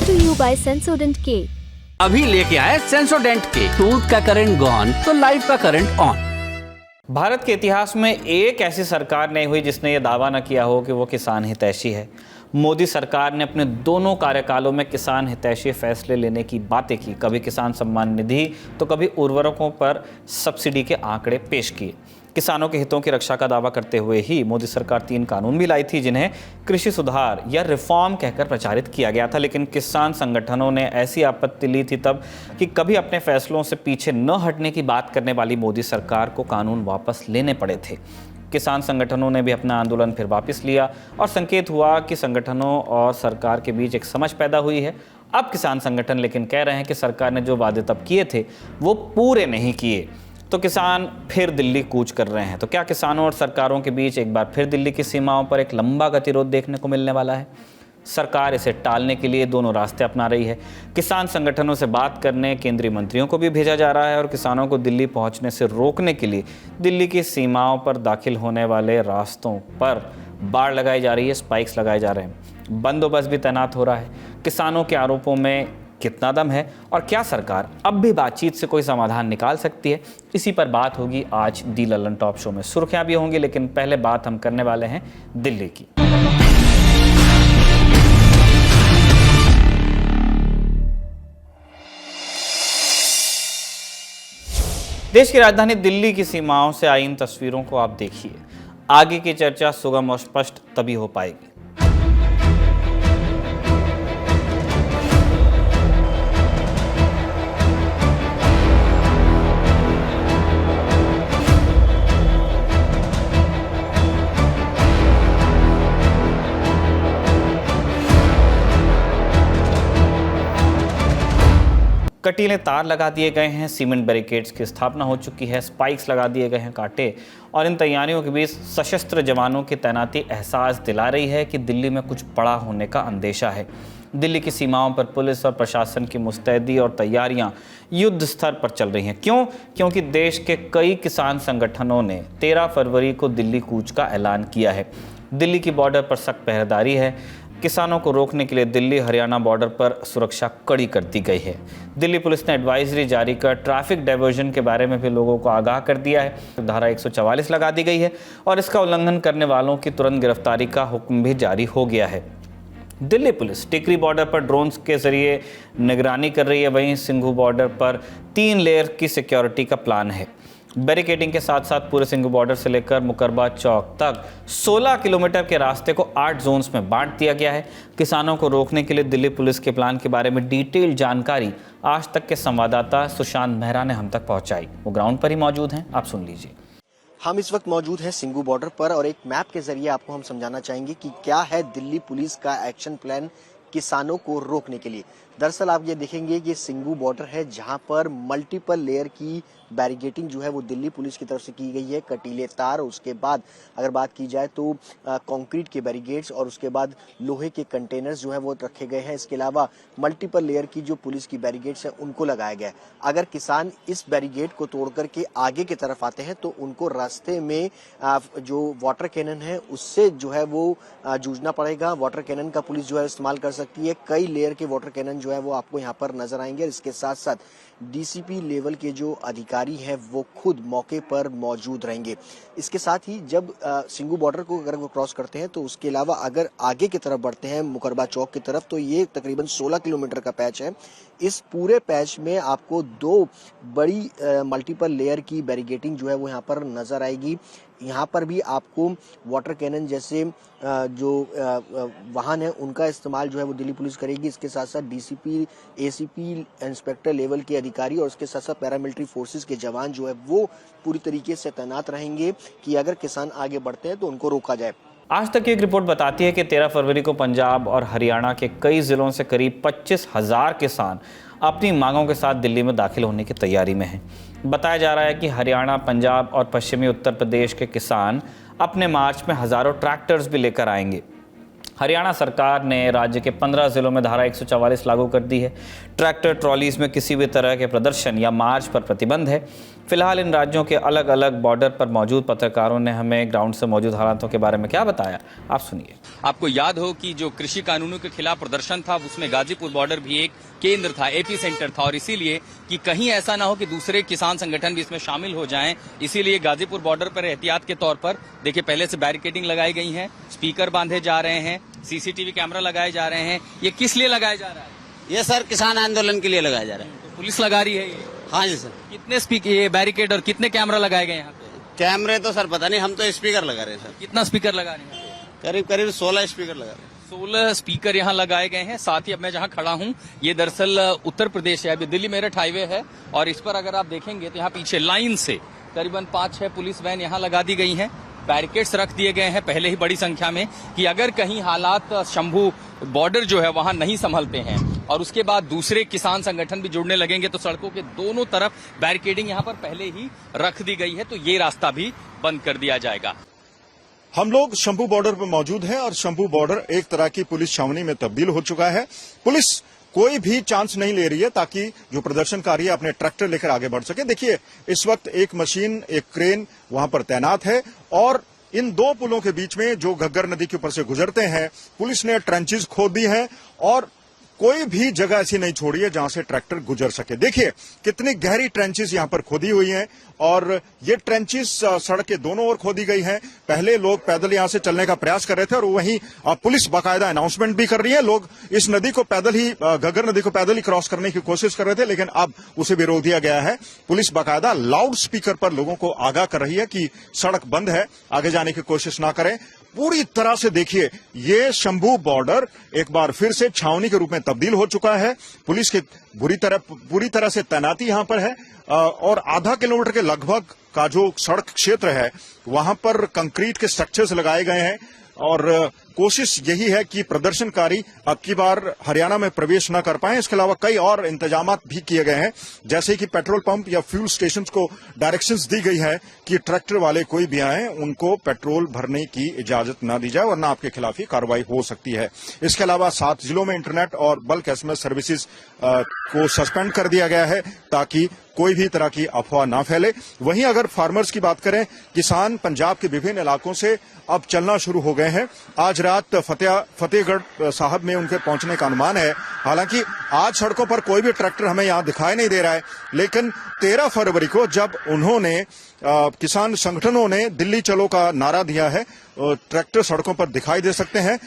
to you by Sensodent K। अभी लेके आए सेंसोडेंट के। टूथ का करंट गॉन तो लाइफ का करंट ऑन। भारत के इतिहास में एक ऐसी सरकार नहीं हुई जिसने ये दावा न किया हो कि वो किसान हितैषी है। मोदी सरकार ने अपने दोनों कार्यकालों में किसान हितैषी फैसले लेने की बातें की। कभी किसान सम्मान निधि तो कभी उर्वरकों पर सब्सिडी के आंकड़े पेश किए। किसानों के हितों की रक्षा का दावा करते हुए ही मोदी सरकार 3 कानून भी लाई थी, जिन्हें कृषि सुधार या रिफॉर्म कहकर प्रचारित किया गया था। लेकिन किसान संगठनों ने ऐसी आपत्ति ली थी तब कि कभी अपने फैसलों से पीछे न हटने की बात करने वाली मोदी सरकार को कानून वापस लेने पड़े थे। किसान संगठनों ने भी अपना आंदोलन फिर वापस लिया और संकेत हुआ कि संगठनों और सरकार के बीच एक समझ पैदा हुई है। अब किसान संगठन लेकिन कह रहे हैं कि सरकार ने जो वादे तब किए थे वो पूरे नहीं किए, तो किसान फिर दिल्ली कूच कर रहे हैं। तो क्या किसानों और सरकारों के बीच एक बार फिर दिल्ली की सीमाओं पर एक लंबा गतिरोध देखने को मिलने वाला है? सरकार इसे टालने के लिए दोनों रास्ते अपना रही है। किसान संगठनों से बात करने केंद्रीय मंत्रियों को भी भेजा जा रहा है और किसानों को दिल्ली पहुंचने से रोकने के लिए दिल्ली की सीमाओं पर दाखिल होने वाले रास्तों पर बाड़ लगाई जा रही है, स्पाइक्स लगाए जा रहे हैं, बंदोबस्त भी तैनात हो रहा है। किसानों के आरोपों में कितना दम है और क्या सरकार अब भी बातचीत से कोई समाधान निकाल सकती है? इसी पर बात होगी आज दी लल्लन टॉप शो में। सुर्खियां भी होंगी, लेकिन पहले बात हम करने वाले हैं दिल्ली की। देश की राजधानी दिल्ली की सीमाओं से आई इन तस्वीरों को आप देखिए। आगे की चर्चा सुगम और स्पष्ट तभी हो पाएगी। कटीले तार लगा दिए गए हैं, सीमेंट बैरिकेड्स की स्थापना हो चुकी है, स्पाइक्स लगा दिए गए हैं कांटे, और इन तैयारियों के बीच सशस्त्र जवानों की तैनाती एहसास दिला रही है कि दिल्ली में कुछ बड़ा होने का अंदेशा है। दिल्ली की सीमाओं पर पुलिस और प्रशासन की मुस्तैदी और तैयारियां युद्ध स्तर पर चल रही हैं। क्यों? क्योंकि देश के कई किसान संगठनों ने 13 फरवरी को दिल्ली कूच का ऐलान किया है। दिल्ली की बॉर्डर पर सख्त पहरेदारी है। किसानों को रोकने के लिए दिल्ली हरियाणा बॉर्डर पर सुरक्षा कड़ी कर दी गई है। दिल्ली पुलिस ने एडवाइजरी जारी कर ट्रैफिक डायवर्जन के बारे में भी लोगों को आगाह कर दिया है। धारा 144 लगा दी गई है और इसका उल्लंघन करने वालों की तुरंत गिरफ्तारी का हुक्म भी जारी हो गया है। दिल्ली पुलिस टिकरी बॉर्डर पर ड्रोन्स के जरिए निगरानी कर रही है। वहीं सिंघू बॉर्डर पर 3 लेयर की सिक्योरिटी का प्लान है। बैरिकेडिंग के साथ साथ पूरे सिंघू बॉर्डर से लेकर मुकरबा चौक तक 16 किलोमीटर के रास्ते को 8 जोन्स में बांट दिया गया है। किसानों को रोकने के लिए दिल्ली पुलिस के प्लान के बारे में डिटेल जानकारी आज तक के संवाददाता सुशांत मेहरा ने हम तक पहुंचाई। वो ग्राउंड पर ही मौजूद हैं, आप सुन लीजिए। हम इस वक्त मौजूद हैं सिंघू बॉर्डर पर और एक मैप के जरिए आपको हम समझाना चाहेंगे कि क्या है दिल्ली पुलिस का एक्शन प्लान किसानों को रोकने के लिए। दरअसल आप ये देखेंगे कि सिंघू बॉर्डर है जहां पर मल्टीपल लेयर की बैरिकेडिंग जो है वो दिल्ली पुलिस की तरफ से की गई है। कटीले तार, उसके बाद अगर बात की जाए तो कंक्रीट के बैरिकेड्स और उसके बाद लोहे के कंटेनर्स जो है वो रखे गए हैं। इसके अलावा मल्टीपल लेयर की जो पुलिस की बैरिकेड्स है उनको लगाया गया है। अगर किसान इस बैरिकेड को तोड़ करके आगे की तरफ आते हैं तो उनको रास्ते में जो वाटर कैनन है उससे जो है वो जूझना पड़ेगा। वाटर कैनन का पुलिस जो है इस्तेमाल कर सकती है। कई लेयर के वाटर कैनन जो है वो आपको यहाँ पर नजर आएंगे। इसके साथ साथ डीसीपी लेवल के जो अधिकारी हैं वो खुद मौके पर मौजूद रहेंगे। इसके साथ ही जब सिंघू बॉर्डर को अगर वो क्रॉस करते हैं तो उसके अलावा अगर आगे की तरफ बढ़ते हैं मुकरबा चौक की तरफ तो ये तकरीबन 16 किलोमीटर का पैच है। इस पूरे पैच में आपको 2 बड़ी मल्टीपल लेयर की बैरिकेडिंग जो है वो यहाँ पर नजर आएगी। यहाँ पर भी आपको वाटर कैनन जैसे जो वाहन है उनका इस्तेमाल जो है वो दिल्ली पुलिस करेगी। इसके साथ साथ डीसीपी, एसीपी, इंस्पेक्टर लेवल के अधिकारी और उसके साथ साथ पैरामिलिट्री फोर्सेस के जवान जो है वो पूरी तरीके से तैनात रहेंगे कि अगर किसान आगे बढ़ते हैं तो उनको रोका जाए। आज तक की एक रिपोर्ट बताती है कि 13 फरवरी को पंजाब और हरियाणा के कई जिलों से करीब 25,000 किसान अपनी मांगों के साथ दिल्ली में दाखिल होने की तैयारी में हैं। बताया जा रहा है कि हरियाणा, पंजाब और पश्चिमी उत्तर प्रदेश के किसान अपने मार्च में हज़ारों ट्रैक्टर्स भी लेकर आएंगे। हरियाणा सरकार ने राज्य के 15 जिलों में धारा 144 लागू कर दी है। ट्रैक्टर ट्रॉलीज में किसी भी तरह के प्रदर्शन या मार्च पर प्रतिबंध है। फिलहाल इन राज्यों के अलग अलग बॉर्डर पर मौजूद पत्रकारों ने हमें ग्राउंड से मौजूद हालातों के बारे में क्या बताया, आप सुनिए। आपको याद हो कि जो कृषि कानूनों के खिलाफ प्रदर्शन था उसमें गाजीपुर बॉर्डर भी एक केंद्र था, एपी सेंटर था, और इसीलिए कि कहीं ऐसा ना हो कि दूसरे किसान संगठन भी इसमें शामिल हो जाएं, इसीलिए गाजीपुर बॉर्डर पर एहतियात के तौर पर देखिए पहले से बैरिकेडिंग लगाई गई है, स्पीकर बांधे जा रहे हैं, सीसीटीवी कैमरा लगाए जा रहे हैं। ये किस लिए लगाया जा रहा है? ये सर किसान आंदोलन के लिए लगाया जा रहा है। तो पुलिस लगा रही है ये? हाँ जी सर। कितने स्पीकर, ये बैरिकेड और कितने कैमरा लगाए गए यहाँ पे? कैमरे तो सर पता नहीं, हम तो स्पीकर लगा रहे हैं सर। कितना स्पीकर लगा रहे हैं? करीब करीब 16 स्पीकर लगा रहे हैं। 16 स्पीकर यहाँ लगाए गए हैं। साथ ही अब मैं जहाँ खड़ा हूँ ये दरअसल उत्तर प्रदेश है, अभी दिल्ली मेरठ हाईवे है, और इस पर अगर आप देखेंगे तो यहाँ पीछे लाइन से करीबन 5-6 पुलिस वैन यहाँ लगा दी गई हैं। बैरिकेड्स रख दिए गए हैं पहले ही बड़ी संख्या में कि अगर कहीं हालात शंभू बॉर्डर जो है वहां नहीं संभलते हैं और उसके बाद दूसरे किसान संगठन भी जुड़ने लगेंगे तो सड़कों के दोनों तरफ बैरिकेडिंग यहां पर पहले ही रख दी गई है, तो ये रास्ता भी बंद कर दिया जाएगा। हम लोग शंभू बॉर्डर पर मौजूद हैं और शंभू बॉर्डर एक तरह की पुलिस छावनी में तब्दील हो चुका है। पुलिस कोई भी चांस नहीं ले रही है ताकि जो प्रदर्शनकारी है अपने ट्रैक्टर लेकर आगे बढ़ सके। देखिए इस वक्त एक मशीन, एक क्रेन वहां पर तैनात है और इन दो पुलों के बीच में जो घग्गर नदी के ऊपर से गुजरते हैं, पुलिस ने ट्रेंचेस खोद दी हैं और कोई भी जगह ऐसी नहीं छोड़ी है जहां से ट्रैक्टर गुजर सके। देखिए कितनी गहरी ट्रेंचेस यहां पर खोदी हुई हैं और ये ट्रेंचेस सड़क के दोनों ओर खोदी गई हैं। पहले लोग पैदल यहां से चलने का प्रयास कर रहे थे और वहीं पुलिस बाकायदा अनाउंसमेंट भी कर रही है। लोग इस नदी को पैदल ही, घग्गर नदी को पैदल ही क्रॉस करने की कोशिश कर रहे थे, लेकिन अब उसे भी रोक दिया गया है। पुलिस बाकायदा लाउड स्पीकर पर लोगों को आगाह कर रही है कि सड़क बंद है, आगे जाने की कोशिश ना करें। पूरी तरह से देखिए ये शंभू बॉर्डर एक बार फिर से छावनी के रूप में तब्दील हो चुका है। पुलिस की पूरी तरह से तैनाती यहां पर है और आधा किलोमीटर के लगभग का जो सड़क क्षेत्र है वहां पर कंक्रीट के स्ट्रक्चर्स लगाए गए हैं और कोशिश यही है कि प्रदर्शनकारी अब की बार हरियाणा में प्रवेश न कर पाए। इसके अलावा कई और इंतजाम भी किए गए हैं, जैसे कि पेट्रोल पंप या फ्यूल स्टेशन को डायरेक्शंस दी गई है कि ट्रैक्टर वाले कोई भी आए उनको पेट्रोल भरने की इजाजत न दी जाए वरना आपके खिलाफ ही कार्रवाई हो सकती है। इसके अलावा 7 जिलों में इंटरनेट और बल्क एसएमएस सर्विसेज को सस्पेंड कर दिया गया है ताकि कोई भी तरह की अफवाह ना फैले। वहीं अगर फार्मर्स की बात करें, किसान पंजाब के विभिन्न इलाकों से अब चलना शुरू हो गए हैं। आज रात फतेहगढ़ साहब में उनके पहुंचने का अनुमान है। हालांकि आज सड़कों पर कोई भी ट्रैक्टर हमें यहां दिखाई नहीं दे रहा है, लेकिन 13 फरवरी को जब उन्होंने किसान संगठनों ने दिल्ली चलो का नारा दिया है, ट्रैक्टर सड़कों पर दिखाई दे सकते हैं।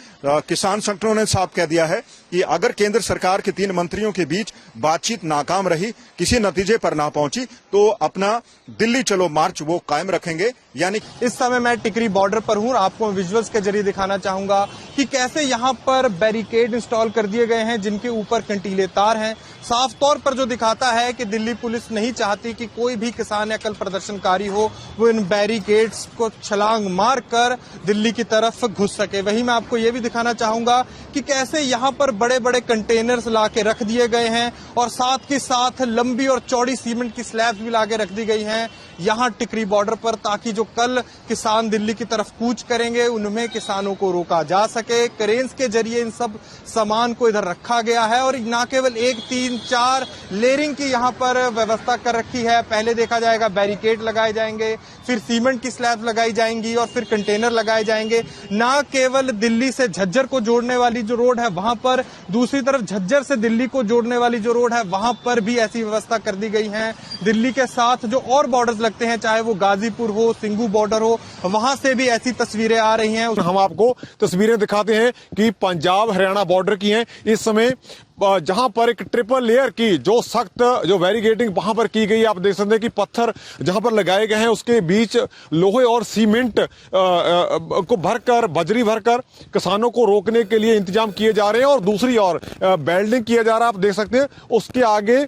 किसान संगठनों ने साफ कह दिया है कि अगर केंद्र सरकार के 3 मंत्रियों के बीच बातचीत नाकाम रही, किसी नतीजे पर ना पहुंची, तो अपना दिल्ली चलो मार्च वो कायम रखेंगे। यानी इस समय मैं टिकरी बॉर्डर पर हूं और आपको विजुअल्स के जरिए दिखाना चाहूंगा कि कैसे यहां पर बैरिकेड इंस्टॉल कर दिए गए हैं जिनके ऊपर कंटीले तार हैं। साफ तौर पर जो दिखाता है कि दिल्ली पुलिस नहीं चाहती कि कोई भी किसान या कल प्रदर्शनकारी हो वो इन बैरिकेड्स को छलांग मारकर दिल्ली की तरफ घुस सके। वहीं मैं आपको ये भी दिखाना चाहूंगा कि कैसे यहां पर बड़े बड़े कंटेनर्स ला के रख दिए गए हैं और साथ के साथ लंबी और चौड़ी सीमेंट की स्लैब्स भी ला के रख दी गई हैं यहां टिकरी बॉर्डर पर, ताकि जो कल किसान दिल्ली की तरफ कूच करेंगे उनमें किसानों को रोका जा सके। क्रेन्स के जरिए इन सब सामान को इधर रखा गया है और न केवल 1, 3, 4 लेयरिंग की यहां पर व्यवस्था कर रखी है। पहले देखा जाएगा बैरिकेड लगाए जाएंगे, फिर सीमेंट की स्लैब लगाई जाएंगी और फिर कंटेनर लगाए जाएंगे। न केवल दिल्ली से झज्जर को जोड़ने वाली जो रोड है वहां पर, दूसरी तरफ झज्जर से दिल्ली को जोड़ने वाली जो रोड है वहां पर भी ऐसी व्यवस्था कर दी गई है। दिल्ली के साथ जो और बॉर्डर्स लगते हैं, चाहे वो गाजीपुर हो, सिंगू बॉर्डर हो, वहां से भी ऐसी तस्वीरें आ रही हैं। हम आपको तस्वीरें दिखाते हैं कि पंजाब हरियाणा बॉर्डर की हैं। इस समय जहां पर एक ट्रिपल लेयर की जो सख्त जो बैरिकेडिंग वहां पर की गई, आप देख सकते हैं कि पत्थर जहां पर लगाए गए हैं उसके बीच लोहे और सीमेंट को भरकर, बजरी भरकर किसानों को रोकने के लिए इंतजाम किए जा रहे हैं और दूसरी ओर वेल्डिंग किया जा रहा है। आप देख सकते हैं उसके आगे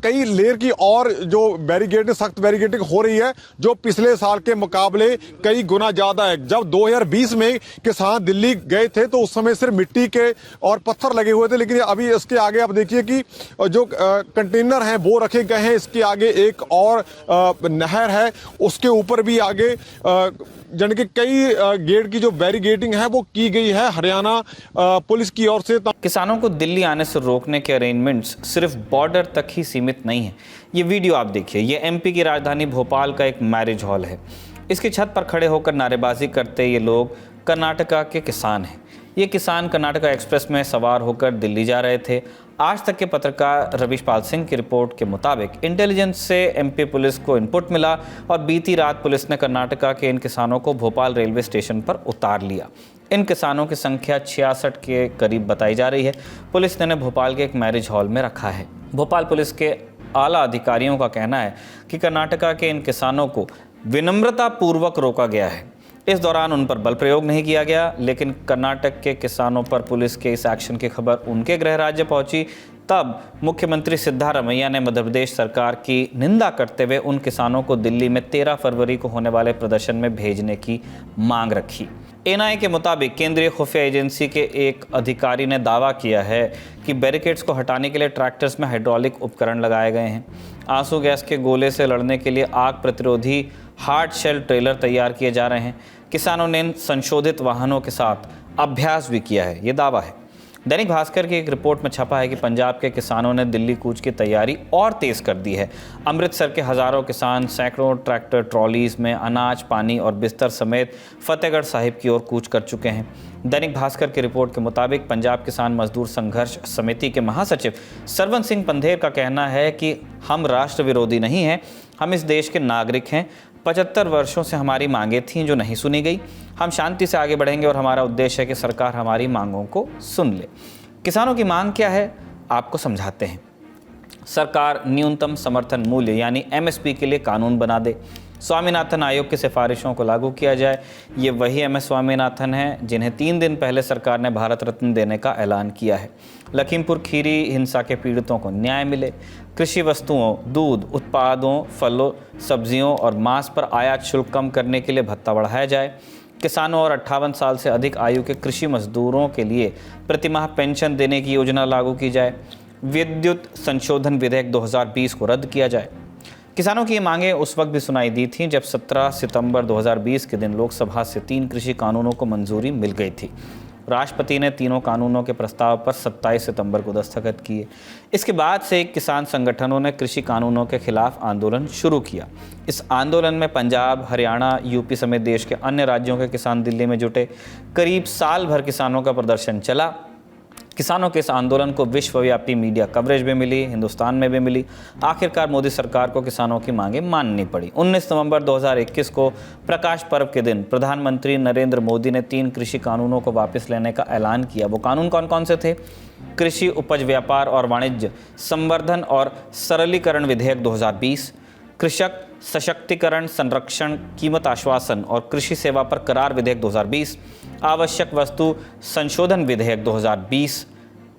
कई लेयर की और जो बैरिकेडिंग, सख्त बैरिकेडिंग हो रही है जो पिछले साल के मुकाबले कई गुना ज्यादा है। जब 2020 में किसान दिल्ली गए थे तो उस समय सिर्फ मिट्टी के और पत्थर लगे हुए थे, लेकिन अभी इसके आगे आप देखिए कि जो कंटेनर हैं वो रखे गए हैं। इसके आगे एक और नहर है, उसके ऊपर भी आगे यानी कि कई गेट की जो बैरिकेडिंग है वो की गई है हरियाणा पुलिस की ओर से। किसानों को दिल्ली आने से रोकने के अरेंजमेंट्स सिर्फ बॉर्डर तक ही सीमित नहीं है। ये वीडियो आप देखिए, ये एमपी की राजधानी भोपाल का एक मैरिज हॉल है। इसकी छत पर खड़े होकर नारेबाजी करते ये लोग कर्नाटका के किसान हैं। ये किसान कर्नाटका एक्सप्रेस में सवार होकर दिल्ली जा रहे थे। आज तक के पत्रकार रविशपाल सिंह की रिपोर्ट के मुताबिक इंटेलिजेंस से एमपी पुलिस को इनपुट मिला और बीती रात पुलिस ने कर्नाटका के इन किसानों को भोपाल रेलवे स्टेशन पर उतार लिया। इन किसानों की संख्या 66 के करीब बताई जा रही है। पुलिस ने भोपाल के एक मैरिज हॉल में रखा है। भोपाल पुलिस के आला अधिकारियों का कहना है कि कर्नाटका के इन किसानों को विनम्रता पूर्वक रोका गया है। इस दौरान उन पर बल प्रयोग नहीं किया गया, लेकिन कर्नाटक के किसानों पर पुलिस के इस एक्शन की खबर उनके गृह राज्य पहुंची। तब मुख्यमंत्री सिद्धारमैया ने मध्य प्रदेश सरकार की निंदा करते हुए उन किसानों को दिल्ली में 13 फरवरी को होने वाले प्रदर्शन में भेजने की मांग रखी। एनआईए के मुताबिक केंद्रीय खुफिया एजेंसी के एक अधिकारी ने दावा किया है कि बैरिकेड्स को हटाने के लिए ट्रैक्टर्स में हाइड्रोलिक उपकरण लगाए गए हैं। आंसू गैस के गोले से लड़ने के लिए आग प्रतिरोधी हार्ड शेल ट्रेलर तैयार किए जा रहे हैं। किसानों ने इन संशोधित वाहनों के साथ अभ्यास भी किया है, ये दावा है। दैनिक भास्कर की एक रिपोर्ट में छपा है कि पंजाब के किसानों ने दिल्ली कूच की तैयारी और तेज़ कर दी है। अमृतसर के हज़ारों किसान सैकड़ों ट्रैक्टर ट्रॉलीज में अनाज, पानी और बिस्तर समेत फतेहगढ़ साहिब की ओर कूच कर चुके हैं। दैनिक भास्कर की रिपोर्ट के मुताबिक पंजाब किसान मजदूर संघर्ष समिति के महासचिव सरवन सिंह पंधेर का कहना है कि हम राष्ट्र विरोधी नहीं हैं, हम इस देश के नागरिक हैं। 75 वर्षों से हमारी मांगें थीं जो नहीं सुनी गई। हम शांति से आगे बढ़ेंगे और हमारा उद्देश्य है कि सरकार हमारी मांगों को सुन ले। किसानों की मांग क्या है, आपको समझाते हैं। सरकार न्यूनतम समर्थन मूल्य यानी एमएसपी के लिए कानून बना दे। स्वामीनाथन आयोग की सिफारिशों को लागू किया जाए। ये वही एमएस स्वामीनाथन हैं जिन्हें 3 दिन पहले सरकार ने भारत रत्न देने का ऐलान किया है। लखीमपुर खीरी हिंसा के पीड़ितों को न्याय मिले। कृषि वस्तुओं, दूध उत्पादों, फलों, सब्जियों और मांस पर आयात शुल्क कम करने के लिए भत्ता बढ़ाया जाए। किसानों और 58 साल से अधिक आयु के कृषि मजदूरों के लिए प्रतिमाह पेंशन देने की योजना लागू की जाए। विद्युत संशोधन विधेयक 2020 को रद्द किया जाए। किसानों की ये मांगें उस वक्त भी सुनाई दी थीं जब 17 सितंबर 2020 के दिन लोकसभा से 3 कृषि कानूनों को मंजूरी मिल गई थी। राष्ट्रपति ने तीनों कानूनों के प्रस्ताव पर 27 सितंबर को दस्तखत किए। इसके बाद से किसान संगठनों ने कृषि कानूनों के खिलाफ आंदोलन शुरू किया। इस आंदोलन में पंजाब, हरियाणा, यूपी समेत देश के अन्य राज्यों के किसान दिल्ली में जुटे। करीब साल भर किसानों का प्रदर्शन चला। किसानों के इस आंदोलन को विश्वव्यापी मीडिया कवरेज भी मिली, हिंदुस्तान में भी मिली। आखिरकार मोदी सरकार को किसानों की मांगें माननी पड़ी। 19 नवंबर 2021 को प्रकाश पर्व के दिन प्रधानमंत्री नरेंद्र मोदी ने 3 कृषि कानूनों को वापस लेने का ऐलान किया। वो कानून कौन कौन से थे? कृषि उपज व्यापार और वाणिज्य संवर्धन और सरलीकरण विधेयक 2020, कृषक सशक्तिकरण संरक्षण कीमत आश्वासन और कृषि सेवा पर करार विधेयक 2020, आवश्यक वस्तु संशोधन विधेयक 2020।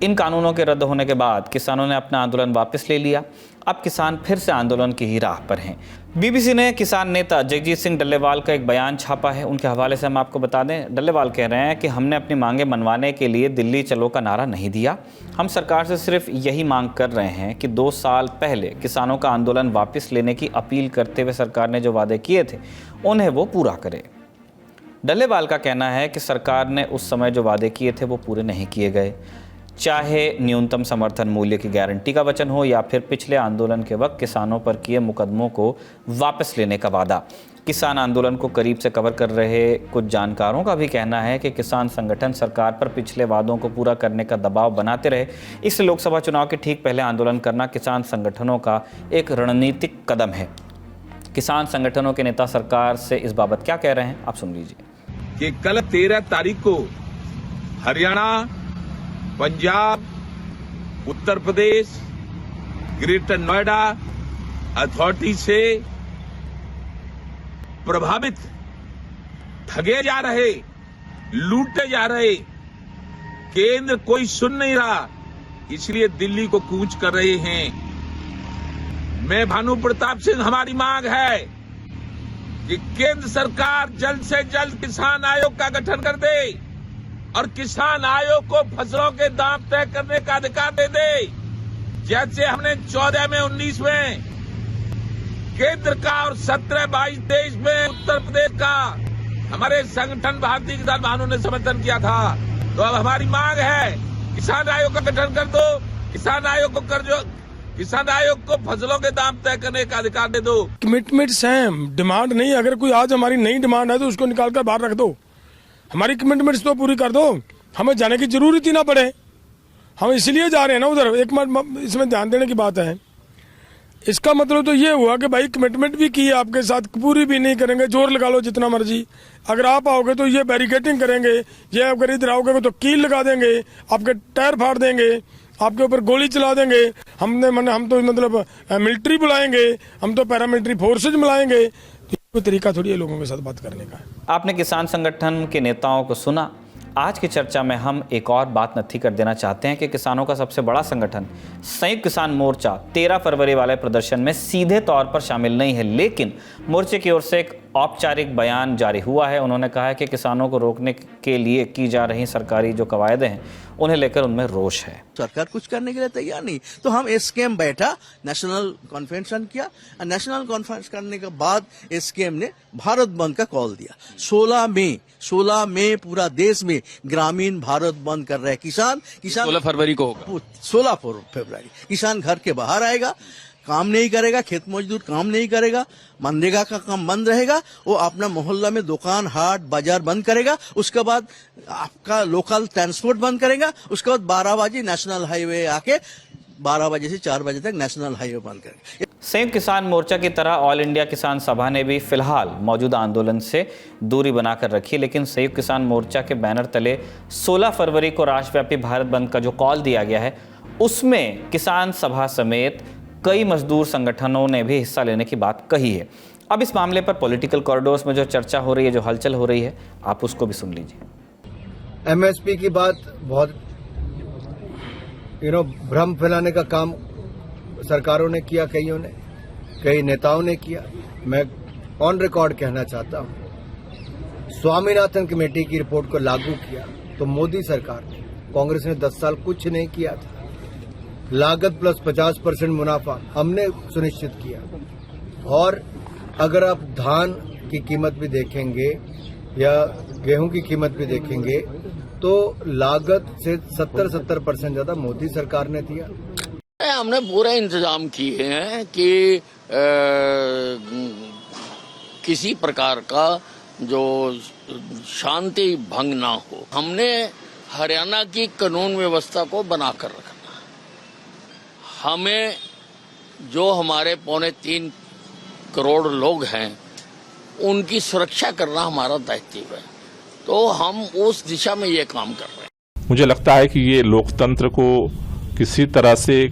इन कानूनों के रद्द होने के बाद किसानों ने अपना आंदोलन वापस ले लिया। अब किसान फिर से आंदोलन की ही राह पर हैं। बीबीसी ने किसान नेता जगजीत सिंह डल्लेवाल का एक बयान छापा है। उनके हवाले से हम आपको बता दें, डल्लेवाल कह रहे हैं कि हमने अपनी मांगें मनवाने के लिए दिल्ली चलो का नारा नहीं दिया। हम सरकार से सिर्फ यही मांग कर रहे हैं कि 2 साल पहले किसानों का आंदोलन वापस लेने की अपील करते हुए सरकार ने जो वादे किए थे उन्हें वो पूरा करे। डल्लेवाल का कहना है कि सरकार ने उस समय जो वादे किए थे वो पूरे नहीं किए गए, चाहे न्यूनतम समर्थन मूल्य की गारंटी का वचन हो या फिर पिछले आंदोलन के वक्त किसानों पर किए मुकदमों को वापस लेने का वादा। किसान आंदोलन को करीब से कवर कर रहे कुछ जानकारों का भी कहना है कि किसान संगठन सरकार पर पिछले वादों को पूरा करने का दबाव बनाते रहे। इसलिए लोकसभा चुनाव के ठीक पहले आंदोलन करना किसान संगठनों का एक रणनीतिक कदम है। किसान संगठनों के नेता सरकार से इस बाबत क्या कह रहे हैं, आप सुन लीजिए। कि कल 13 तारीख को हरियाणा, पंजाब, उत्तर प्रदेश, ग्रेटर नोएडा अथॉरिटी से प्रभावित, ठगे जा रहे, लूटे जा रहे, केंद्र कोई सुन नहीं रहा, इसलिए दिल्ली को कूच कर रहे हैं। मैं भानु प्रताप सिंह, हमारी मांग है कि केंद्र सरकार जल्द से जल्द किसान आयोग का गठन कर दे और किसान आयोग को फसलों के दाम तय करने का अधिकार दे दे। जैसे हमने 14 में, 19 में केंद्र का और 17, 22, 23 में उत्तर प्रदेश का हमारे संगठन भारतीय किसान महासंघ ने समर्थन किया था। तो अब हमारी मांग है, किसान आयोग का गठन कर दो, किसान आयोग को फसलों के दाम तय करने का अधिकार दे दो। कमिटमेंट्स हैं, डिमांड नहीं। अगर कोई आज हमारी नई डिमांड है तो उसको निकाल कर बाहर रख दो। हमारी कमिटमेंट्स तो पूरी कर दो, हमें जाने की जरूरत ही ना पड़े। हम इसलिए जा रहे हैं ना उधर। एक मिनट, इसमें ध्यान देने की बात है। इसका मतलब तो ये हुआ कि भाई कमिटमेंट भी की है आपके साथ, पूरी भी नहीं करेंगे, जोर लगा लो जितना मर्जी। अगर आप आओगे तो ये बैरिकेटिंग करेंगे, ये अगर इधर आओगे तो कील लगा देंगे, आपके टायर फाड़ देंगे, आपके ऊपर गोली चला देंगे। हम तो मतलब मिलिट्री बुलाएंगे, हम तो पैरामिलिट्री फोर्सेज बुलाएंगे। तो कोई तरीका थोड़ी है लोगों के साथ बात करने का। आपने किसान संगठन के नेताओं को सुना। आज की चर्चा में हम एक और बात नत्थी कर देना चाहते हैं कि किसानों का सबसे बड़ा संगठन संयुक्त किसान मोर्चा 13 फरवरी वाले प्रदर्शन में सीधे तौर पर शामिल नहीं है, लेकिन मोर्चे की ओर से एक औपचारिक बयान जारी हुआ है। उन्होंने कहा है कि किसानों को रोकने के लिए की जा रही सरकारी जो कवायदें हैं उन्हें लेकर उनमें रोष है। सरकार कुछ करने के लिए तैयार नहीं, तो हम एसकेएम बैठा, नेशनल कॉन्फ्रेंस किया। नेशनल कॉन्फ्रेंस करने के बाद एसकेएम ने भारत बंद का कॉल दिया। 16 मई पूरा देश में ग्रामीण भारत बंद कर रहे हैं। किसान 16 फरवरी को होगा। 16 फरवरी किसान घर के बाहर आएगा, काम नहीं करेगा, खेत मजदूर काम नहीं करेगा, मनरेगा का काम बंद रहेगा। वो अपना मोहल्ला में दुकान, हाट, बाजार बंद करेगा। उसके बाद आपका लोकल ट्रांसपोर्ट बंद करेगा। उसके बाद 12 बजे नेशनल हाईवे आके 12 बजे से 4 बजे तक नेशनल हाईवे बंद करेगा। संयुक्त किसान मोर्चा की तरह ऑल इंडिया किसान सभा ने भी फिलहाल मौजूदा आंदोलन से दूरी बनाकर रखी, लेकिन संयुक्त किसान मोर्चा के बैनर तले 16 फरवरी को राष्ट्रव्यापी भारत बंद का जो कॉल दिया गया है उसमें किसान सभा समेत कई मजदूर संगठनों ने भी हिस्सा लेने की बात कही है। अब इस मामले पर पॉलिटिकल कॉरिडोर्स में जो चर्चा हो रही है, जो हलचल हो रही है, आप उसको भी सुन लीजिए। एमएसपी की बात बहुत भ्रम फैलाने का काम सरकारों ने किया, कई नेताओं ने किया। मैं ऑन रिकॉर्ड कहना चाहता हूं, स्वामीनाथन कमेटी की रिपोर्ट को लागू किया तो मोदी सरकार ने, कांग्रेस ने 10 साल कुछ नहीं किया था। लागत प्लस 50% मुनाफा हमने सुनिश्चित किया। और अगर आप धान की कीमत भी देखेंगे या गेहूं की कीमत भी देखेंगे तो लागत से 70% ज्यादा मोदी सरकार ने दिया। हमने पूरे इंतजाम किए हैं कि किसी प्रकार का जो शांति भंग ना हो। हमने हरियाणा की कानून व्यवस्था को बनाकर रखना। हमें जो हमारे 3.25 करोड़ लोग हैं उनकी सुरक्षा करना हमारा दायित्व है, तो हम उस दिशा में ये काम कर रहे हैं। मुझे लगता है कि ये लोकतंत्र को किसी तरह से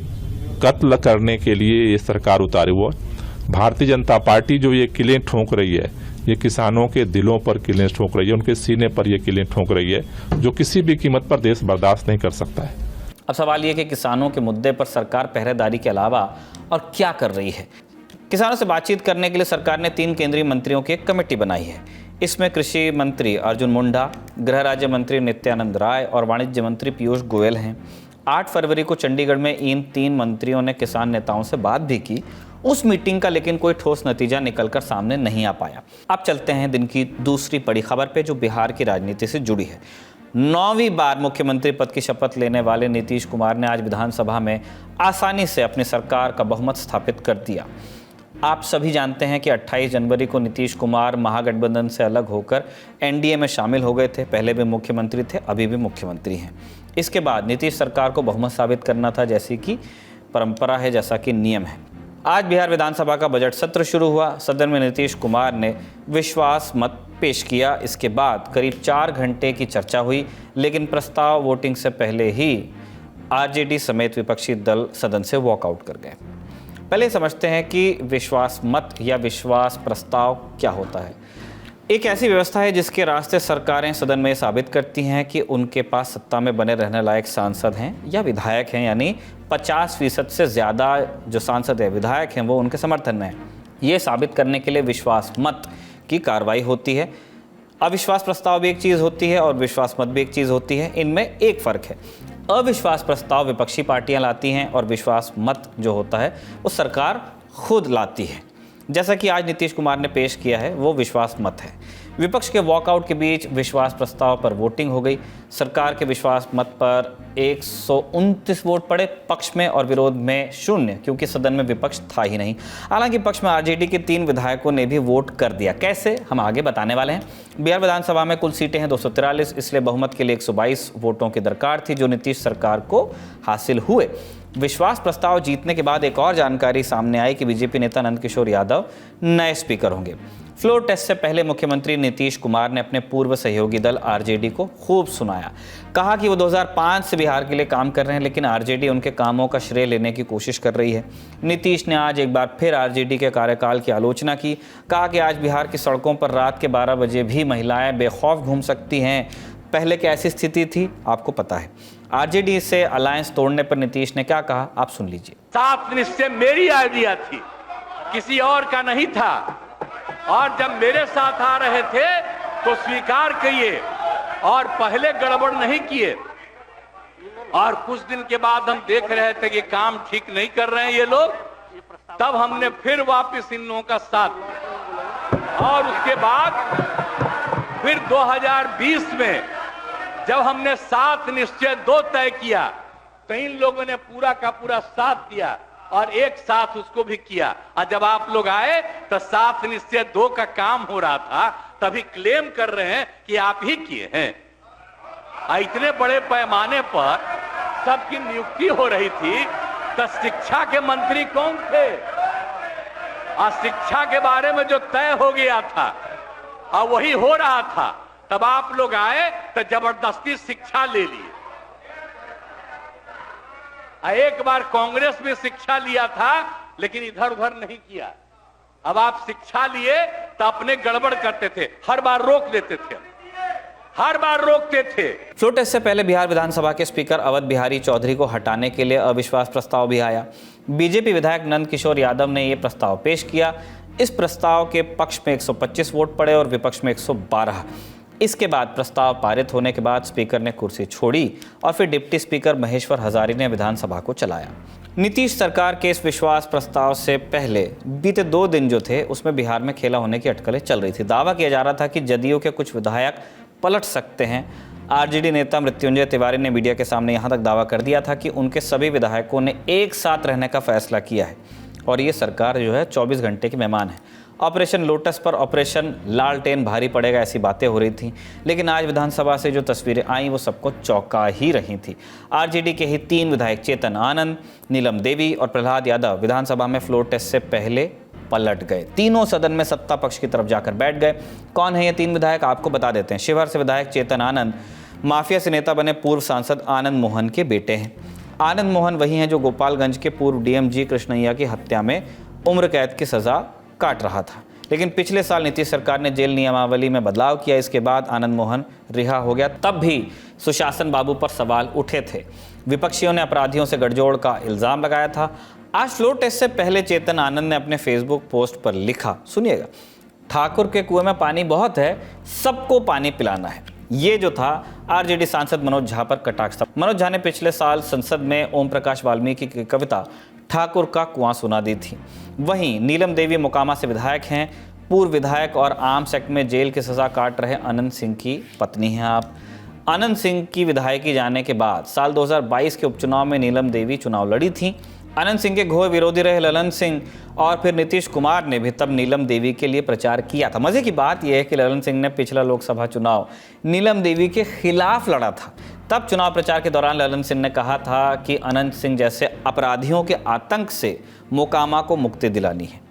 कत्ल करने के लिए ये सरकार उतारी हुआ। भारतीय जनता पार्टी जो ये किलें ठोक रही है, ये किसानों के दिलों पर किलें ठोक रही है, उनके सीने पर ये किलें ठोक रही है, जो किसी भी कीमत पर देश बर्दाश्त नहीं कर सकता है। अब सवाल ये कि किसानों के मुद्दे पर सरकार पहरेदारी के अलावा और क्या कर रही है। किसानों से बातचीत करने के लिए सरकार ने 3 केंद्रीय मंत्रियों की एक कमेटी बनाई है। इसमें कृषि मंत्री अर्जुन मुंडा, गृह राज्य मंत्री नित्यानंद राय और वाणिज्य मंत्री पीयूष गोयल हैं। 8 फरवरी को चंडीगढ़ में इन 3 मंत्रियों ने किसान नेताओं से बात भी की। उस मीटिंग का लेकिन कोई ठोस नतीजा निकलकर सामने नहीं आ पाया। अब चलते हैं दिन की दूसरी बड़ी खबर पे, जो बिहार की राजनीति से जुड़ी है। 9वीं बार मुख्यमंत्री पद की शपथ लेने वाले नीतीश कुमार ने आज विधानसभा में आसानी से अपनी सरकार का बहुमत स्थापित कर दिया। आप सभी जानते हैं कि 28 जनवरी को नीतीश कुमार महागठबंधन से अलग होकर एनडीए में शामिल हो गए थे। पहले भी मुख्यमंत्री थे, अभी भी मुख्यमंत्री हैं। इसके बाद नीतीश सरकार को बहुमत साबित करना था, जैसी कि परंपरा है, जैसा कि नियम है। आज बिहार विधानसभा का बजट सत्र शुरू हुआ। सदन में नीतीश कुमार ने विश्वास मत पेश किया। इसके बाद करीब 4 घंटे की चर्चा हुई, लेकिन प्रस्ताव वोटिंग से पहले ही आरजेडी समेत विपक्षी दल सदन से वॉकआउट कर गए। पहले समझते हैं कि विश्वास मत या विश्वास प्रस्ताव क्या होता है। एक ऐसी व्यवस्था है जिसके रास्ते सरकारें सदन में साबित करती हैं कि उनके पास सत्ता में बने रहने लायक सांसद हैं या विधायक हैं, यानी 50% से ज़्यादा जो सांसद है, विधायक हैं, वो उनके समर्थन में हैं। ये साबित करने के लिए विश्वास मत की कार्रवाई होती है। अविश्वास प्रस्ताव भी एक चीज़ होती है और विश्वास मत भी एक चीज़ होती है। इनमें एक फ़र्क है। अविश्वास प्रस्ताव विपक्षी पार्टियां लाती हैं और विश्वास मत जो होता है वो सरकार खुद लाती है। जैसा कि आज नीतीश कुमार ने पेश किया है, वो विश्वास मत है। विपक्ष के वॉकआउट के बीच विश्वास प्रस्ताव पर वोटिंग हो गई। सरकार के विश्वास मत पर 129 वोट पड़े, पक्ष में और विरोध में 0, क्योंकि सदन में विपक्ष था ही नहीं। हालांकि पक्ष में आरजेडी के 3 विधायकों ने भी वोट कर दिया। कैसे, हम आगे बताने वाले हैं। बिहार विधानसभा में कुल सीटें हैं 243, इसलिए बहुमत के लिए 122 वोटों की दरकार थी, जो नीतीश सरकार को हासिल हुए। विश्वास प्रस्ताव जीतने के बाद एक और जानकारी सामने आई कि बीजेपी नेता नंदकिशोर यादव नए स्पीकर होंगे। फ्लोर टेस्ट से पहले मुख्यमंत्री नीतीश कुमार ने अपने पूर्व सहयोगी दल आरजेडी को खूब सुनाया। कहा कि वो 2005 से बिहार के लिए काम कर रहे हैं, लेकिन आरजेडी उनके कामों का श्रेय लेने की कोशिश कर रही है। नीतीश ने आज एक बार फिर आरजेडी के कार्यकाल की आलोचना की। कहा कि आज बिहार की सड़कों पर रात के 12 बजे भी महिलाएं बेखौफ घूम सकती हैं। पहले की ऐसी स्थिति थी, आपको पता है। आरजेडी से अलायंस तोड़ने पर नीतीश ने क्या कहा, आप सुन लीजिए। 7 निश्चय मेरी आइडिया थी, किसी और का नहीं था, और जब मेरे साथ आ रहे थे तो स्वीकार किए और पहले गड़बड़ नहीं किए। और कुछ दिन के बाद हम देख रहे थे कि काम ठीक नहीं कर रहे हैं ये लोग, तब हमने फिर वापस इन लोगों का साथ। और उसके बाद फिर 2020 में जब हमने 7 निश्चय 2 तय किया, तो इन लोगों ने पूरा का पूरा साथ दिया और एक साथ उसको भी किया। और जब आप लोग आए तो 7 निश्चय 2 का काम हो रहा था, तभी क्लेम कर रहे हैं कि आप ही किए हैं। इतने बड़े पैमाने पर सबकी नियुक्ति हो रही थी, तो शिक्षा के मंत्री कौन थे? और शिक्षा के बारे में जो तय हो गया था और वही हो रहा था, तब आप लोग आए तो जबरदस्ती शिक्षा ले लिए। एक बार कांग्रेस में शिक्षा लिया था, लेकिन इधर उधर नहीं किया। अब आप शिक्षा लिए तो अपने गड़बड़ करते थे, हर बार रोक देते थे, हर बार रोकते थे। फ्लोर टेस्ट से पहले बिहार विधानसभा के स्पीकर अवध बिहारी चौधरी को हटाने के लिए अविश्वास प्रस्ताव भी आया। बीजेपी विधायक नंदकिशोर यादव ने यह प्रस्ताव पेश किया। इस प्रस्ताव के पक्ष में 125 वोट पड़े और विपक्ष में 112। इसके बाद प्रस्ताव पारित होने के बाद स्पीकर ने कुर्सी छोड़ी और फिर डिप्टी स्पीकर महेश्वर हजारी ने विधानसभा को चलाया। नीतीश सरकार के इस विश्वास प्रस्ताव से पहले बीते 2 दिन जो थे, उसमें बिहार में खेला होने की अटकलें चल रही थी। दावा किया जा रहा था कि जदयू के कुछ विधायक पलट सकते हैं। आरजेडी नेता मृत्युंजय तिवारी ने मीडिया के सामने यहां तक दावा कर दिया था कि उनके सभी विधायकों ने एक साथ रहने का फैसला किया है और ये सरकार जो है 24 घंटे की मेहमान है। ऑपरेशन लोटस पर ऑपरेशन लालटेन भारी पड़ेगा, ऐसी बातें हो रही थी, लेकिन आज विधानसभा से जो तस्वीरें आई वो सबको चौंका ही रही थी। आरजेडी के ही 3 विधायक चेतन आनंद, नीलम देवी और प्रहलाद यादव विधानसभा में फ्लोर टेस्ट से पहले पलट गए। तीनों सदन में सत्ता पक्ष की तरफ जाकर बैठ गए। कौन है ये 3 विधायक, आपको बता देते हैं। शिवहर से विधायक चेतन आनंद माफिया से नेता बने पूर्व सांसद आनंद मोहन के बेटे हैं। आनंद मोहन वही हैं जो गोपालगंज के पूर्व डीएम जी कृष्णैया की हत्या में उम्र कैद की सजा काट रहा था, लेकिन पिछले साल नीतीश सरकार ने जेल नियमावली में बदलाव किया। इसके बाद आनंद मोहन रिहा हो गया। तब भी सुशासन बाबू पर सवाल उठे थे। विपक्षियों ने अपराधियों से गठजोड़ का इल्जाम लगाया था। आज फ्लोर टेस्ट से पहले चेतन आनंद ने अपने फेसबुक पोस्ट पर लिखा, सुनिएगा, ठाकुर के कुएं में पानी बहुत है, सबको पानी पिलाना है। ये जो था आरजेडी सांसद मनोज झा पर कटाक्ष था। मनोज झा ने पिछले साल संसद में ओम प्रकाश वाल्मीकि की कविता ठाकुर का कुआं सुना दी थी। वहीं नीलम देवी मोकामा से विधायक हैं। पूर्व विधायक और आर्म्स एक्ट में जेल की सजा काट रहे अनंत सिंह की पत्नी हैं आप। अनंत सिंह की विधायकी जाने के बाद साल 2022 के उपचुनाव में नीलम देवी चुनाव लड़ी थी। अनंत सिंह के घोर विरोधी रहे ललन सिंह और फिर नीतीश कुमार ने भी तब नीलम देवी के लिए प्रचार किया था। मजे की बात यह है कि ललन सिंह ने पिछला लोकसभा चुनाव नीलम देवी के खिलाफ लड़ा था। तब चुनाव प्रचार के दौरान ललन सिंह ने कहा था कि अनंत सिंह जैसे अपराधियों के आतंक से मोकामा को मुक्ति दिलानी है।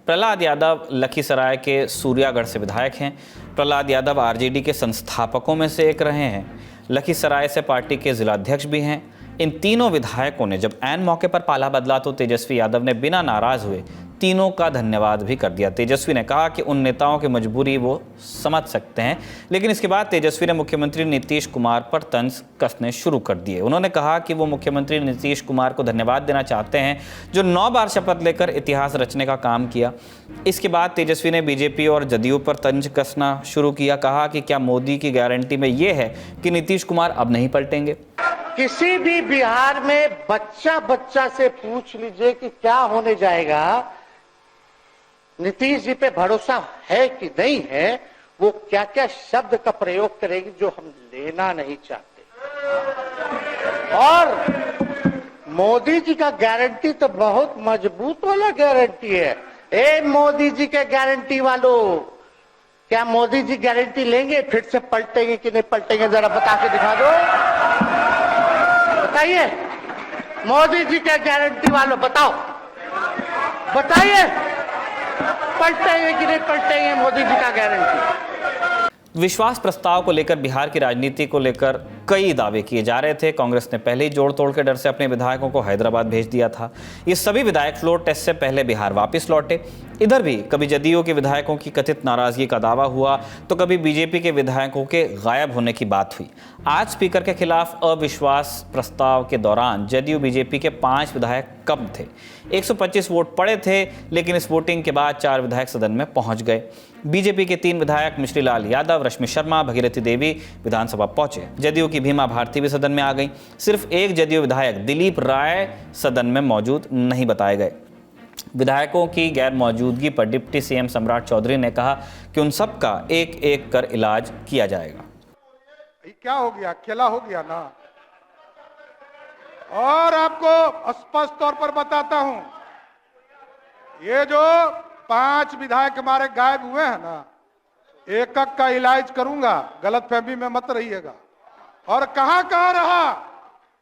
प्रहलाद यादव लखीसराय के सूर्यागढ़ से विधायक हैं। प्रहलाद यादव आरजेडी के संस्थापकों में से एक रहे हैं। लखीसराय से पार्टी के जिलाध्यक्ष भी हैं। इन तीनों विधायकों ने जब ऐन मौके पर पाला बदला तो तेजस्वी यादव ने बिना नाराज हुए तीनों का धन्यवाद भी कर दिया। तेजस्वी ने कहा कि उन नेताओं की मजबूरी वो समझ सकते हैं, लेकिन इसके बाद तेजस्वी ने मुख्यमंत्री नीतीश कुमार पर तंज कसने शुरू कर दिए। उन्होंने कहा कि वो मुख्यमंत्री नीतीश कुमार को धन्यवाद देना चाहते हैं जो 9 बार शपथ लेकर इतिहास रचने का काम किया। इसके बाद तेजस्वी ने बीजेपी और जदयू पर तंज कसना शुरू किया। कहा कि क्या मोदी की गारंटी में ये है कि नीतीश कुमार अब नहीं पलटेंगे? किसी भी बिहार में बच्चा से पूछ लीजिए कि क्या होने जाएगा, नीतीश जी पे भरोसा है कि नहीं है, वो क्या क्या शब्द का प्रयोग करेगी जो हम लेना नहीं चाहते। और मोदी जी का गारंटी तो बहुत मजबूत वाला गारंटी है। ए मोदी जी के गारंटी वालों, क्या मोदी जी गारंटी लेंगे? फिर से पलटेंगे कि नहीं पलटेंगे, जरा बता के दिखा दो, बताइए। मोदी जी के गारंटी वालों बताओ, बताइए, पलटेंगे कि नहीं पलटेंगे मोदी जी का गारंटी? विश्वास प्रस्ताव को लेकर बिहार की राजनीति को लेकर कई दावे किए जा रहे थे। कांग्रेस ने पहले ही जोड़ तोड़ के डर से अपने विधायकों को हैदराबाद भेज दिया था। ये सभी विधायक फ्लोर टेस्ट से पहले बिहार वापस लौटे। इधर भी कभी जदयू के विधायकों की कथित नाराजगी का दावा हुआ तो कभी बीजेपी के विधायकों के गायब होने की बात हुई। आज स्पीकर के खिलाफ अविश्वास प्रस्ताव के दौरान जदयू बीजेपी के 5 विधायक कम थे। 125 वोट पड़े थे, लेकिन इस वोटिंग के बाद 4 विधायक सदन में पहुंच गए। बीजेपी के 3 विधायक मिश्री लाल यादव, रश्मि शर्मा, भगीरथी देवी विधानसभा पहुंचे। जदयू की भीमा भारती भी सदन में आ गई। सिर्फ एक जदयू विधायक दिलीप राय सदन में मौजूद नहीं बताए गए। विधायकों की गैर मौजूदगी पर डिप्टी सीएम सम्राट चौधरी ने कहा कि उन सब का एक एक कर इलाज किया जाएगा। क्या हो गया? अकेला हो गया ना। और आपको स्पष्ट तौर पर बताता हूं, ये जो 5 विधायक हमारे गायब हुए हैं ना, एक एक का इलाज करूंगा, गलतफहमी में मत रहिएगा। और कहां कहां रहा,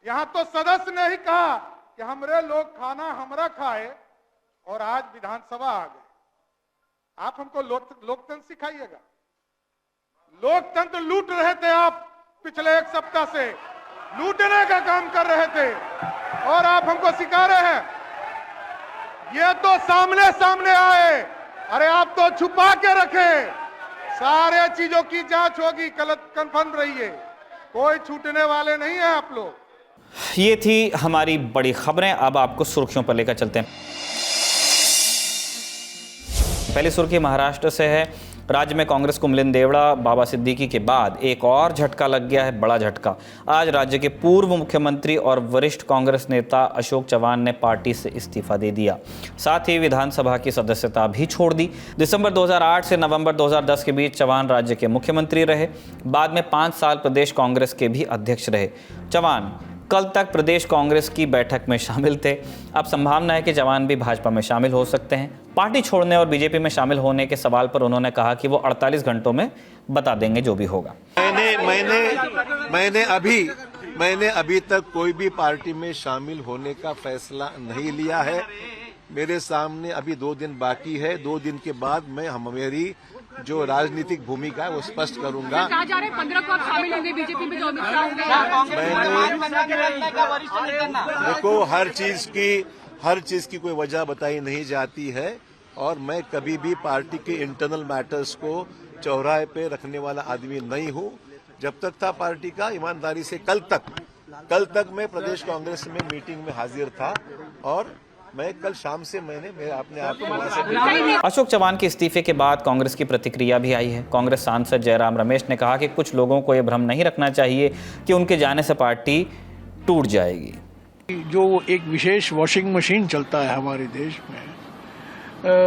यहां तो सदस्य ने ही कहा कि हमरे लोग खाना हमरा खाए, और आज विधानसभा आ गए। आप हमको लोकतंत्र सिखाइएगा। लोकतंत्र लूट रहे थे आप, पिछले 1 सप्ताह से लूटने का काम कर रहे थे, और आप हमको सिखा रहे हैं। ये तो सामने सामने आए, अरे आप तो छुपा के रखे। सारे चीजों की जांच होगी, कंफर्म रहिए, कोई छूटने वाले नहीं है आप लोग। ये थी हमारी बड़ी खबरें। अब आपको सुर्खियों पर लेकर चलते हैं। पहली सुर्खी महाराष्ट्र से है। राज्य में कांग्रेस को मिलिंद देवड़ा, बाबा सिद्दीकी के बाद एक और झटका लग गया है, बड़ा झटका। आज राज्य के पूर्व मुख्यमंत्री और वरिष्ठ कांग्रेस नेता अशोक चव्हाण ने पार्टी से इस्तीफा दे दिया। साथ ही विधानसभा की सदस्यता भी छोड़ दी। दिसंबर 2008 से नवंबर 2010 के बीच चव्हाण राज्य के मुख्यमंत्री रहे। बाद में 5 साल प्रदेश कांग्रेस के भी अध्यक्ष रहे। चव्हाण कल तक प्रदेश कांग्रेस की बैठक में शामिल थे। अब संभावना है कि चव्हाण भी भाजपा में शामिल हो सकते हैं। पार्टी छोड़ने और बीजेपी में शामिल होने के सवाल पर उन्होंने कहा कि वो 48 घंटों में बता देंगे जो भी होगा। मैंने अभी तक कोई भी पार्टी में शामिल होने का फैसला नहीं लिया है। मेरे सामने अभी 2 दिन बाकी है। 2 दिन के बाद मैं मेरी जो राजनीतिक भूमिका है वो स्पष्ट करूंगा। 15 को आप शामिल होंगे बीजेपी में, जो अमित शाह होंगे। देखो, हर चीज की कोई वजह बताई नहीं जाती है, और मैं कभी भी पार्टी के इंटरनल मैटर्स को चौराहे पे रखने वाला आदमी नहीं हूं। जब तक था पार्टी का, ईमानदारी से कल तक मैं प्रदेश कांग्रेस में मीटिंग में हाजिर था, और मैं कल शाम से मैंने अपने आप को वहां से। अशोक चव्हाण के इस्तीफे के बाद कांग्रेस की प्रतिक्रिया भी आई है। कांग्रेस सांसद जयराम रमेश ने कहा कि कुछ लोगों को यह भ्रम नहीं रखना चाहिए कि उनके जाने से पार्टी टूट जाएगी। जो एक विशेष वॉशिंग मशीन चलता है हमारे देश में,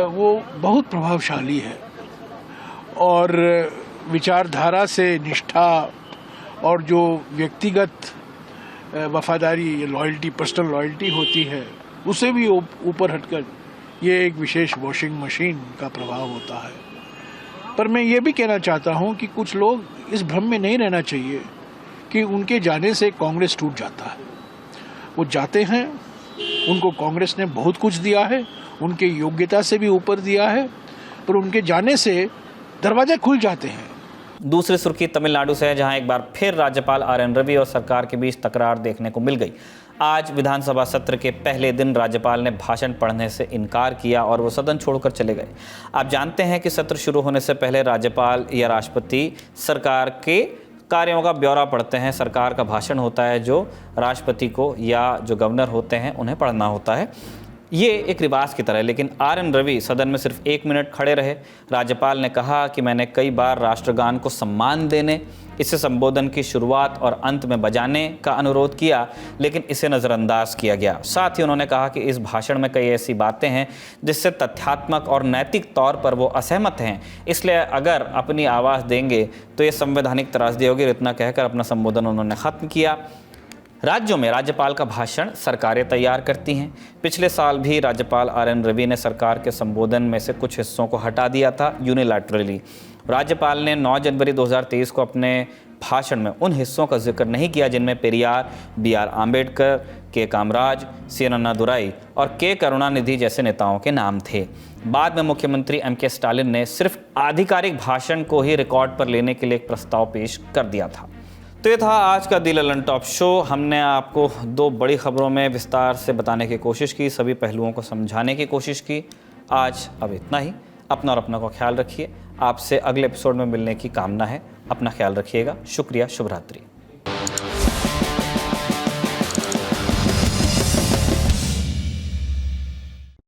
वो बहुत प्रभावशाली है, और विचारधारा से निष्ठा और जो व्यक्तिगत वफादारी, लॉयल्टी, पर्सनल लॉयल्टी होती है, उसे भी ऊपर हटकर ये एक विशेष वॉशिंग मशीन का प्रभाव होता है। पर मैं ये भी कहना चाहता हूँ कि कुछ लोग इस भ्रम में नहीं रहना चाहिए कि उनके जाने से कांग्रेस टूट जाता है। वो जाते हैं, उनको कांग्रेस ने बहुत कुछ दिया है, उनके योग्यता से भी ऊपर दिया है, पर उनके जाने से दरवाजे खुल जाते हैं। दूसरी सुर्खी तमिलनाडु से है, जहां एक बार फिर राज्यपाल आर.एन. रवि और सरकार के बीच तकरार देखने को मिल गई। आज विधानसभा सत्र के पहले दिन राज्यपाल ने भाषण पढ़ने से इनकार किया और वो सदन छोड़कर चले गए। आप जानते हैं कि सत्र शुरू होने से पहले राज्यपाल या राष्ट्रपति सरकार के कार्यों का ब्यौरा पढ़ते हैं। सरकार का भाषण होता है जो राष्ट्रपति को या जो गवर्नर होते हैं उन्हें पढ़ना होता है। ये एक रिवाज की तरह है, लेकिन RN रवि सदन में सिर्फ 1 मिनट खड़े रहे। राज्यपाल ने कहा कि मैंने कई बार राष्ट्रगान को सम्मान देने, इसे संबोधन की शुरुआत और अंत में बजाने का अनुरोध किया, लेकिन इसे नज़रअंदाज किया गया। साथ ही उन्होंने कहा कि इस भाषण में कई ऐसी बातें हैं जिससे तथ्यात्मक और नैतिक तौर पर वो असहमत हैं, इसलिए अगर अपनी आवाज़ देंगे तो ये संवैधानिक त्रासदी होगी। इतना कहकर अपना संबोधन उन्होंने ख़त्म किया। राज्यों में राज्यपाल का भाषण सरकारें तैयार करती हैं। पिछले साल भी राज्यपाल RN रवि ने सरकार के संबोधन में से कुछ हिस्सों को हटा दिया था यूनिलैटरली। राज्यपाल ने 9 जनवरी 2023 को अपने भाषण में उन हिस्सों का जिक्र नहीं किया जिनमें पेरियार, BR आम्बेडकर, के कामराज, CN अन्नादुराई और के करुणानिधि जैसे नेताओं के नाम थे। बाद में मुख्यमंत्री MK स्टालिन ने सिर्फ आधिकारिक भाषण को ही रिकॉर्ड पर लेने के लिए एक प्रस्ताव पेश कर दिया था। तो ये था आज का दी ललन टॉप शो। हमने आपको 2 बड़ी खबरों में विस्तार से बताने की कोशिश की, सभी पहलुओं को समझाने की कोशिश की। आज अब इतना ही। अपना और अपना को ख्याल रखिए। आपसे अगले एपिसोड में मिलने की कामना है। अपना ख्याल रखिएगा। शुक्रिया। शुभ रात्रि।